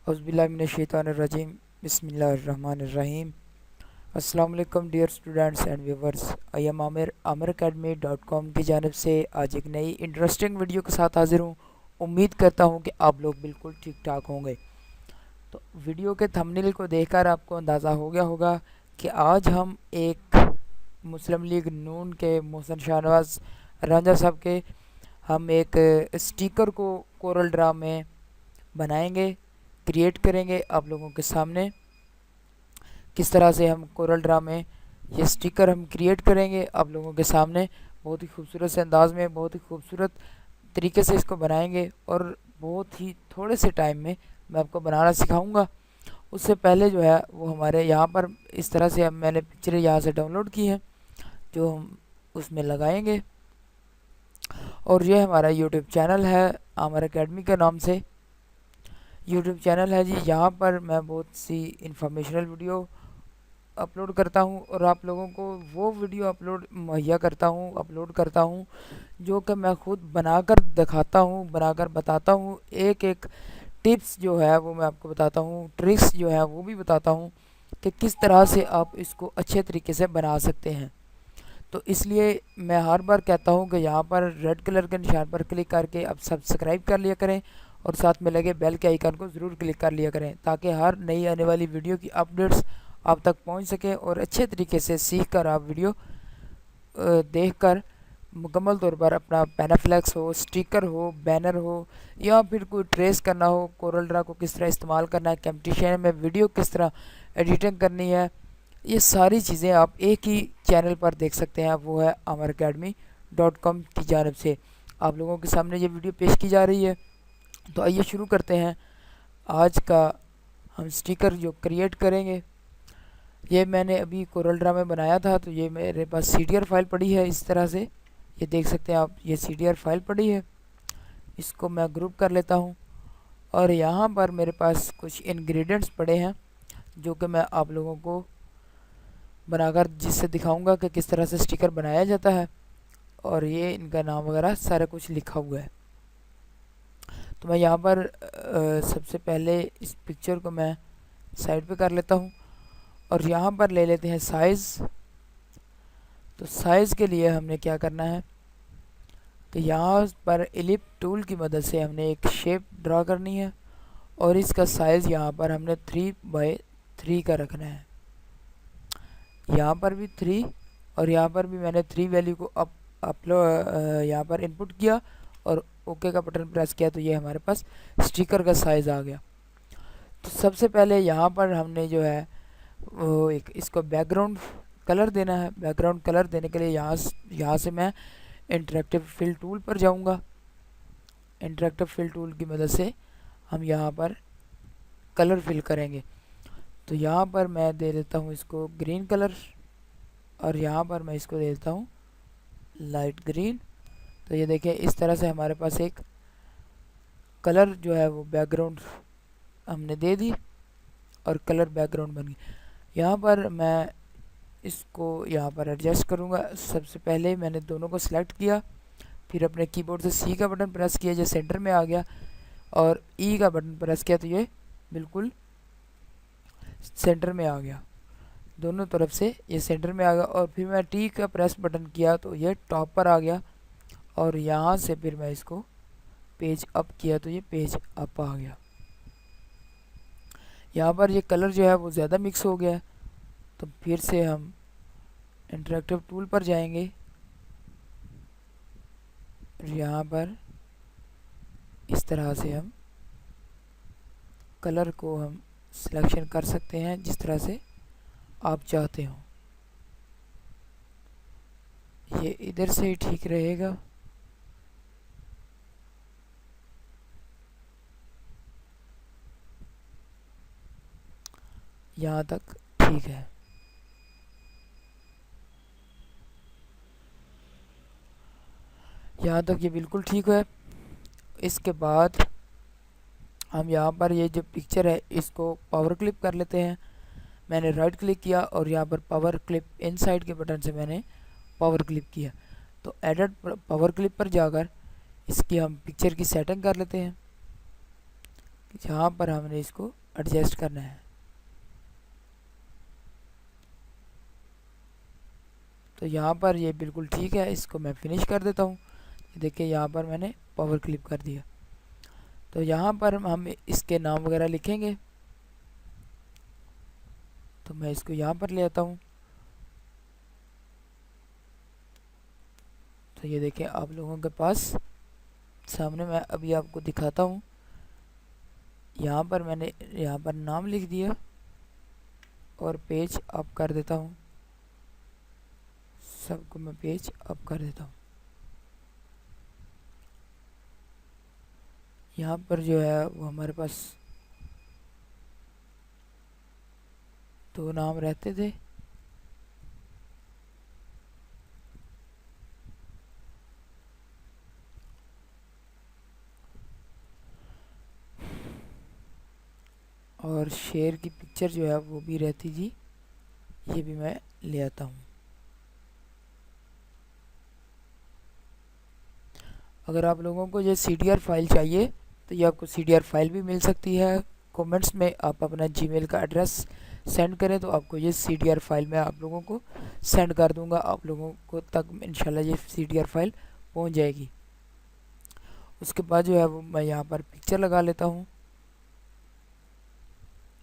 औज़ुबिल्लाहिमिनश्शैतानिर्रजीम बिस्मिल्लाहिर्रहमानिर्रहीम। अस्सलाम वालेकुम dear students and viewers. I am amiracademy.com की जानिब से आज एक नई इंटरेस्टिंग वीडियो के साथ हाजिर हूँ। उम्मीद करता हूँ कि आप लोग बिल्कुल ठीक ठाक होंगे। तो वीडियो के थंबनेल को देखकर आपको अंदाज़ा हो गया होगा कि आज हम एक मुस्लिम लीग नून के मोहसिन शाहनवाज रांझा साहब के हम एक स्टिकर को कोरल ड्रा में बनाएंगे, क्रिएट करेंगे आप लोगों के सामने। किस तरह से हम कोरल ड्रा में ये स्टिकर हम क्रिएट करेंगे आप लोगों के सामने, बहुत ही खूबसूरत से अंदाज में, बहुत ही खूबसूरत तरीके से इसको बनाएंगे और बहुत ही थोड़े से टाइम में मैं आपको बनाना सिखाऊंगा। उससे पहले जो है वो हमारे यहाँ पर इस तरह से मैंने पिक्चरें यहाँ से डाउनलोड की हैं जो हम उसमें लगाएंगे। और ये हमारा यूट्यूब चैनल है आमिर एकेडमी के नाम से यूट्यूब चैनल है जी। यहाँ पर मैं बहुत सी इंफॉर्मेशनल वीडियो अपलोड करता हूँ और आप लोगों को वो वीडियो मुहैया अपलोड करता हूँ जो कि मैं खुद बनाकर दिखाता हूँ, बनाकर बताता हूँ। एक एक टिप्स जो है वो मैं आपको बताता हूँ, ट्रिक्स जो है वो भी बताता हूँ कि किस तरह से आप इसको अच्छे तरीके से बना सकते हैं। तो इसलिए मैं हर बार कहता हूँ कि यहाँ पर रेड कलर के निशान पर क्लिक करके आप सब्सक्राइब कर लिया करें और साथ में लगे बेल के आइकन को ज़रूर क्लिक कर लिया करें ताकि हर नई आने वाली वीडियो की अपडेट्स आप तक पहुँच सके और अच्छे तरीके से सीख कर आप वीडियो देख कर मुकम्मल तौर पर अपना पैनाफ्लेक्स हो, स्टिकर हो, बैनर हो या फिर कोई ट्रेस करना हो, कोरल ड्रा को किस तरह इस्तेमाल करना है, कंपटीशन में वीडियो किस तरह एडिटिंग करनी है, ये सारी चीज़ें आप एक ही चैनल पर देख सकते हैं। वो है amiracademy.com की जानिब से आप लोगों के सामने ये वीडियो पेश की जा रही है। तो आइए शुरू करते हैं। आज का हम स्टिकर जो क्रिएट करेंगे, ये मैंने अभी कोरल ड्रा में बनाया था, तो ये मेरे पास CDR फाइल पड़ी है। इस तरह से ये देख सकते हैं आप, ये CDR फाइल पड़ी है। इसको मैं ग्रुप कर लेता हूँ और यहाँ पर मेरे पास कुछ इंग्रेडिएंट्स पड़े हैं जो कि मैं आप लोगों को बनाकर जिससे दिखाऊंगा कि किस तरह से स्टिकर बनाया जाता है और ये इनका नाम वगैरह सारा कुछ लिखा हुआ है। तो मैं यहाँ पर सबसे पहले इस पिक्चर को मैं साइड पे कर लेता हूँ और यहाँ पर ले लेते हैं साइज़। तो साइज़ के लिए हमने क्या करना है कि यहाँ पर एलिप टूल की मदद से हमने एक शेप ड्रा करनी है और इसका साइज़ यहाँ पर हमने 3x3 का रखना है। यहाँ पर भी 3 और यहाँ पर भी मैंने 3 वैल्यू को यहाँ पर इनपुट किया और ओके का बटन प्रेस किया तो ये हमारे पास स्टिकर का साइज़ आ गया। तो सबसे पहले यहाँ पर हमने जो है वो एक इसको बैकग्राउंड कलर देना है। बैकग्राउंड कलर देने के लिए यहाँ से मैं इंटरेक्टिव फिल टूल पर जाऊँगा। इंटरेक्टिव फिल टूल की मदद से हम यहाँ पर कलर फिल करेंगे। तो यहाँ पर मैं दे देता हूँ इसको ग्रीन कलर और यहाँ पर मैं इसको दे देता हूँ लाइट ग्रीन। तो ये देखिए इस तरह से हमारे पास एक कलर जो है वो बैकग्राउंड हमने दे दी और कलर बैकग्राउंड बन गई। यहाँ पर मैं इसको यहाँ पर एडजस्ट करूँगा। सबसे पहले मैंने दोनों को सिलेक्ट किया, फिर अपने कीबोर्ड से C का बटन प्रेस किया, जो सेंटर में आ गया, और E का बटन प्रेस किया तो ये बिल्कुल सेंटर में आ गया। दोनों तरफ से ये सेंटर में आ गया और फिर मैं T का प्रेस बटन किया तो ये टॉप पर आ गया और यहाँ से फिर मैं इसको पेज अप किया तो ये पेज अप आ गया। यहाँ पर ये कलर जो है वो ज़्यादा मिक्स हो गया, तो फिर से हम इंटरेक्टिव टूल पर जाएंगे और यहाँ पर इस तरह से हम कलर को हम सिलेक्शन कर सकते हैं जिस तरह से आप चाहते हो। ये इधर से ही ठीक रहेगा। यहाँ तक ठीक है। यहाँ तक ये बिल्कुल ठीक है। इसके बाद हम यहाँ पर ये जो पिक्चर है इसको पावर क्लिप कर लेते हैं। मैंने राइट क्लिक किया और यहाँ पर पावर क्लिप इनसाइड के बटन से मैंने पावर क्लिप किया। तो एडिट पावर क्लिप पर जाकर इसकी हम पिक्चर की सेटिंग कर लेते हैं। जहाँ पर हमने इसको एडजस्ट करना है। तो यहाँ पर ये बिल्कुल ठीक है, इसको मैं फिनिश कर देता हूँ। देखिए यहाँ पर मैंने पावर क्लिप कर दिया। तो यहाँ पर हम इसके नाम वगैरह लिखेंगे। तो मैं इसको यहाँ पर ले आता हूँ। तो ये देखिए आप लोगों के पास सामने मैं अभी आपको दिखाता हूँ। यहाँ पर मैंने यहाँ पर नाम लिख दिया और पेज अप कर देता हूँ। सबको मैं पेज अप कर देता हूँ। यहाँ पर जो है वो हमारे पास दो नाम रहते थे। और शेर की पिक्चर जो है वो भी रहती थी, ये भी मैं ले आता हूँ। अगर आप लोगों को ये CDR फाइल चाहिए तो ये आपको CDR फाइल भी मिल सकती है। कमेंट्स में आप अपना जीमेल का एड्रेस सेंड करें तो आपको ये CDR फाइल मैं आप लोगों को सेंड कर दूंगा। आप लोगों को तक इंशाल्लाह ये CDR फाइल पहुंच जाएगी। उसके बाद जो है वो मैं यहाँ पर पिक्चर लगा लेता हूँ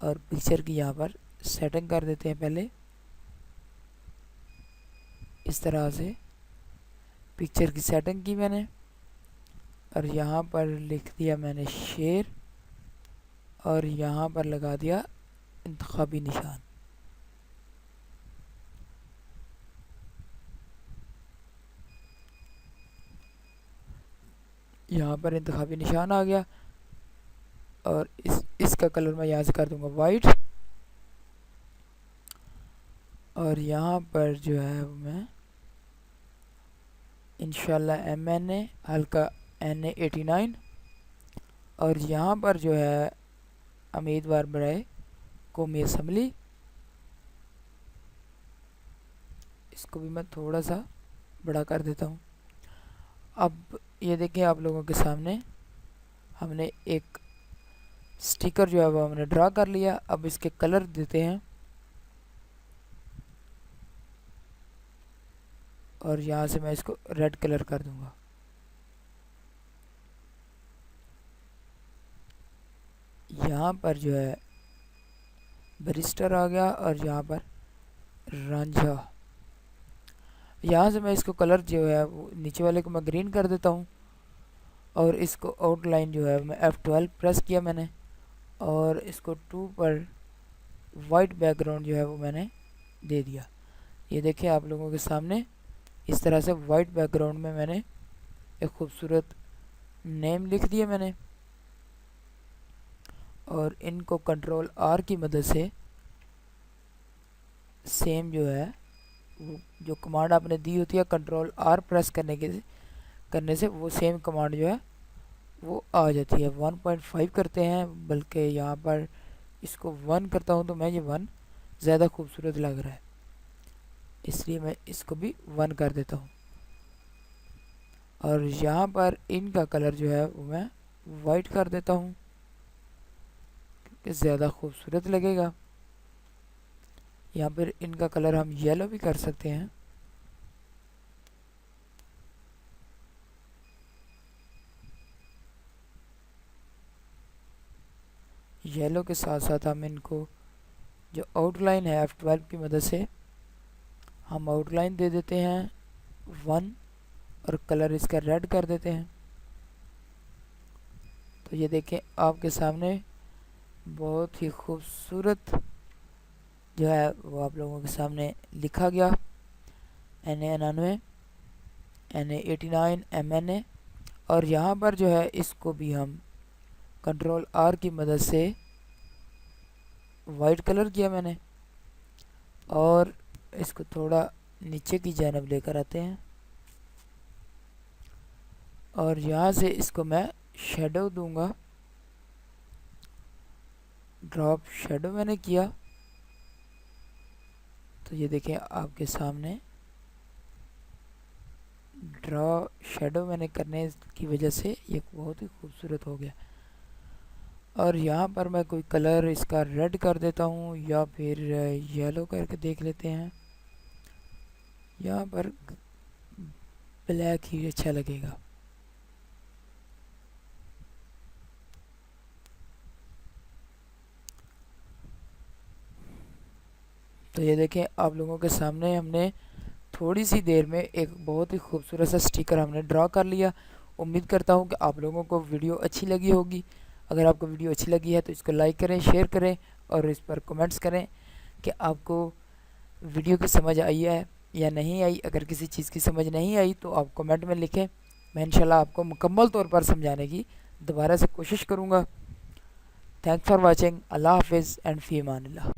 और पिक्चर की यहाँ पर सेटिंग कर देते हैं। पहले इस तरह से पिक्चर की सेटिंग की मैंने और यहाँ पर लिख दिया मैंने शेर और यहाँ पर लगा दिया इंतखाबी निशान। यहाँ पर इंतखाबी निशान आ गया और इसका कलर मैं यहाँ से कर दूंगा वाइट। और यहाँ पर जो है मैं इंशाल्लाह MNA हल्का NA89 और यहाँ पर जो है उम्मीदवार बराए कौमी असम्बली, इसको भी मैं थोड़ा सा बड़ा कर देता हूँ। अब ये देखिए आप लोगों के सामने हमने एक स्टिकर जो है वो हमने ड्रा कर लिया। अब इसके कलर देते हैं और यहाँ से मैं इसको रेड कलर कर दूंगा। यहाँ पर जो है बैरिस्टर आ गया और यहाँ पर रांझा। यहाँ से मैं इसको कलर जो है वो नीचे वाले को मैं ग्रीन कर देता हूँ और इसको आउटलाइन जो है मैं F12 प्रेस किया मैंने और इसको 2 पर वाइट बैकग्राउंड जो है वो मैंने दे दिया। ये देखिए आप लोगों के सामने इस तरह से वाइट बैकग्राउंड में मैंने एक खूबसूरत नेम लिख दिया मैंने और इनको कंट्रोल R की मदद से सेम जो है वो जो कमांड आपने दी होती है कंट्रोल R प्रेस करने से वो सेम कमांड जो है वो आ जाती है। 1.5 करते हैं, बल्कि यहाँ पर इसको 1 करता हूँ तो मैं ये 1 ज़्यादा खूबसूरत लग रहा है, इसलिए मैं इसको भी 1 कर देता हूँ। और यहाँ पर इनका कलर जो है वो मैं वाइट कर देता हूँ क्योंकि ज़्यादा खूबसूरत लगेगा। यहाँ पर इनका कलर हम येलो भी कर सकते हैं। येलो के साथ साथ हम इनको जो आउटलाइन है F12 की मदद से हम आउटलाइन दे देते हैं 1 और कलर इसका रेड कर देते हैं। तो ये देखें आपके सामने बहुत ही खूबसूरत जो है वो आप लोगों के सामने लिखा गया NA99 NA89 MNA। और यहाँ पर जो है इसको भी हम कंट्रोल R की मदद से वाइट कलर किया मैंने और इसको थोड़ा नीचे की जानब लेकर आते हैं और यहाँ से इसको मैं शेडो दूंगा। ड्रॉप शेडो मैंने किया तो ये देखें आपके सामने ड्रॉ शेडो मैंने करने की वजह से ये बहुत ही खूबसूरत हो गया। और यहाँ पर मैं कोई कलर इसका रेड कर देता हूँ या फिर येलो करके देख लेते हैं। यहाँ पर ब्लैक ही अच्छा लगेगा। तो ये देखें, आप लोगों के सामने हमने थोड़ी सी देर में एक बहुत ही खूबसूरत सा स्टिकर हमने ड्रॉ कर लिया। उम्मीद करता हूँ कि आप लोगों को वीडियो अच्छी लगी होगी। अगर आपको वीडियो अच्छी लगी है तो इसको लाइक करें, शेयर करें और इस पर कमेंट्स करें कि आपको वीडियो की समझ आई है या नहीं आई। अगर किसी चीज़ की समझ नहीं आई तो आप कमेंट में लिखें, मैं इंशाल्लाह आपको मुकम्मल तौर पर समझाने की दोबारा से कोशिश करूँगा। Thanks for watching. अल्लाह हाफिज़ एंड फ़ी अमानिल्लाह।